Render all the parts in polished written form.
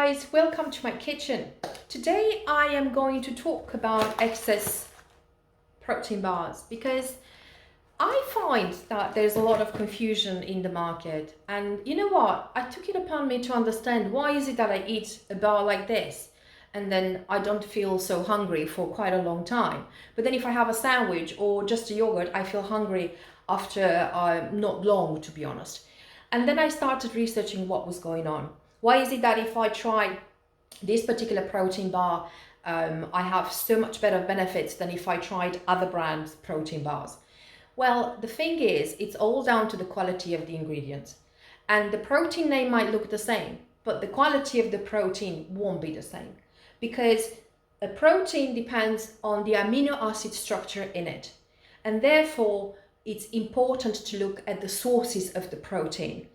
guys, welcome to my kitchen. Today I am going to talk about excess protein bars because I find that there's a lot of confusion in the market, and you know what, I took it upon me to understand why is it that I eat a bar like this and then I don't feel so hungry for quite a long time, but then if I have a sandwich or just a yogurt I feel hungry after not long, to be honest. And then I started researching what was going on. Why is it that if I try this particular protein bar, I have so much better benefits than if I tried other brands' protein bars? Well, the thing is, it's all down to the quality of the ingredients. And the protein name might look the same, but the quality of the protein won't be the same. Because a protein depends on the amino acid structure in it. And therefore, it's important to look at the sources of the protein.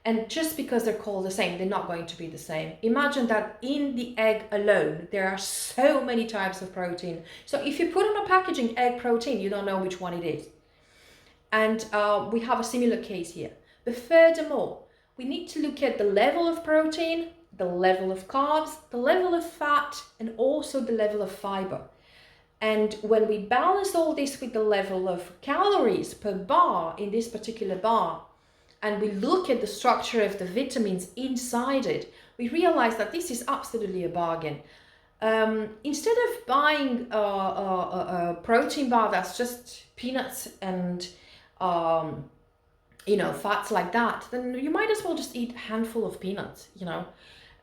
And just because they're called the same, they're not going to be the same. Imagine that in the egg alone, there are so many types of protein. So if you put on a packaging egg protein, you don't know which one it is. And we have a similar case here. But furthermore, we need to look at the level of protein, the level of carbs, the level of fat, and also the level of fiber. And when we balance all this with the level of calories per bar in this particular bar, and we look at the structure of the vitamins inside it, we realize that this is absolutely a bargain. Instead of buying a protein bar that's just peanuts and fats like that, then you might as well just eat a handful of peanuts.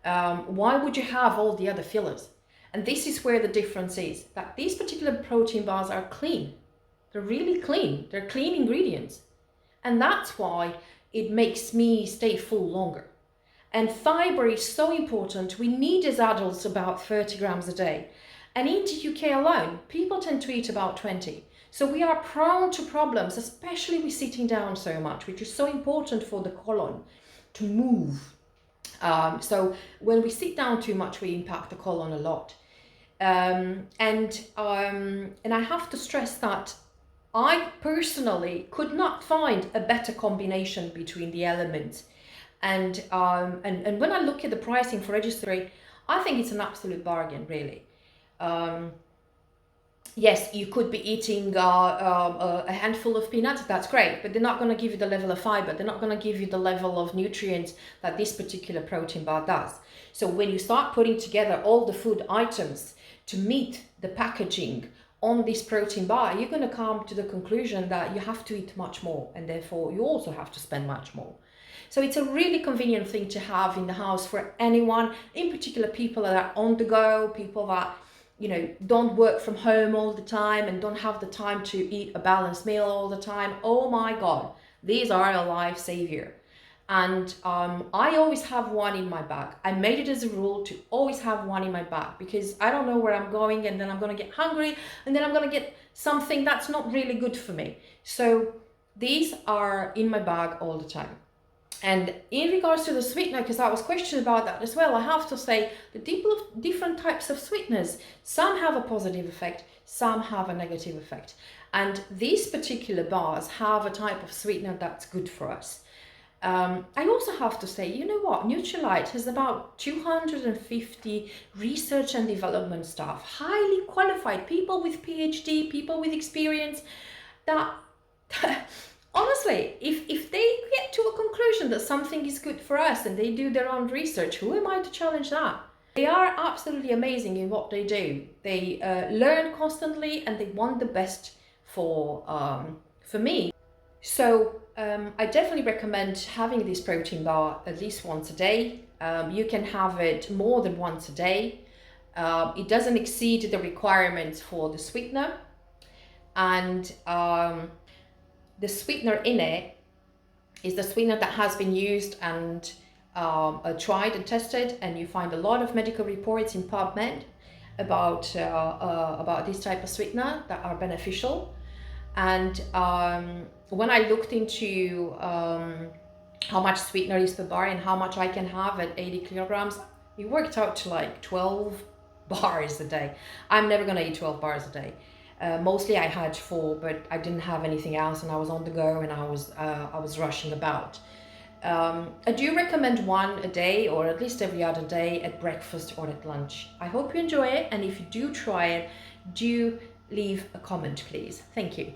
Why would you have all the other fillers? And this is where the difference is, that these particular protein bars are clean. They're really clean. They're clean ingredients. And that's why it makes me stay full longer. And fiber is so important. We need as adults about 30 grams a day. And in the UK alone, people tend to eat about 20. So we are prone to problems, especially with sitting down so much, which is so important for the colon to move. So when we sit down too much, we impact the colon a lot. And I have to stress that I personally could not find a better combination between the elements. And when I look at the pricing for registry, I think it's an absolute bargain, really. Yes, you could be eating a handful of peanuts, that's great, but they're not going to give you the level of fiber. They're not going to give you the level of nutrients that this particular protein bar does. So when you start putting together all the food items to meet the packaging on this protein bar, you're going to come to the conclusion that you have to eat much more, and therefore you also have to spend much more. So it's a really convenient thing to have in the house for anyone, in particular people that are on the go, people that don't work from home all the time and don't have the time to eat a balanced meal all the time. Oh my God, these are a life savior. And I always have one in my bag. I made it as a rule to always have one in my bag because I don't know where I'm going, and then I'm going to get hungry, and then I'm going to get something that's not really good for me. So these are in my bag all the time. And in regards to the sweetener, because I was questioned about that as well, I have to say the different types of sweeteners, some have a positive effect, some have a negative effect. And these particular bars have a type of sweetener that's good for us. I also have to say, you know what, Nutrilite has about 250 research and development staff, highly qualified, people with PhD, people with experience, that honestly, if they get to a conclusion that something is good for us and they do their own research, who am I to challenge that? They are absolutely amazing in what they do. They learn constantly and they want the best for me. So I definitely recommend having this protein bar at least once a day. You can have it more than once a day. It doesn't exceed the requirements for the sweetener. And the sweetener in it is the sweetener that has been used and tried and tested, and you find a lot of medical reports in PubMed about this type of sweetener that are beneficial. And when I looked into how much sweetener is per bar and how much I can have at 80 kilograms, it worked out to like 12 bars a day. I'm never gonna eat 12 bars a day. Mostly I had 4, but I didn't have anything else, and I was on the go, and I was rushing about. I do recommend one a day or at least every other day at breakfast or at lunch. I hope you enjoy it, and if you do try it, do leave a comment, please. Thank you.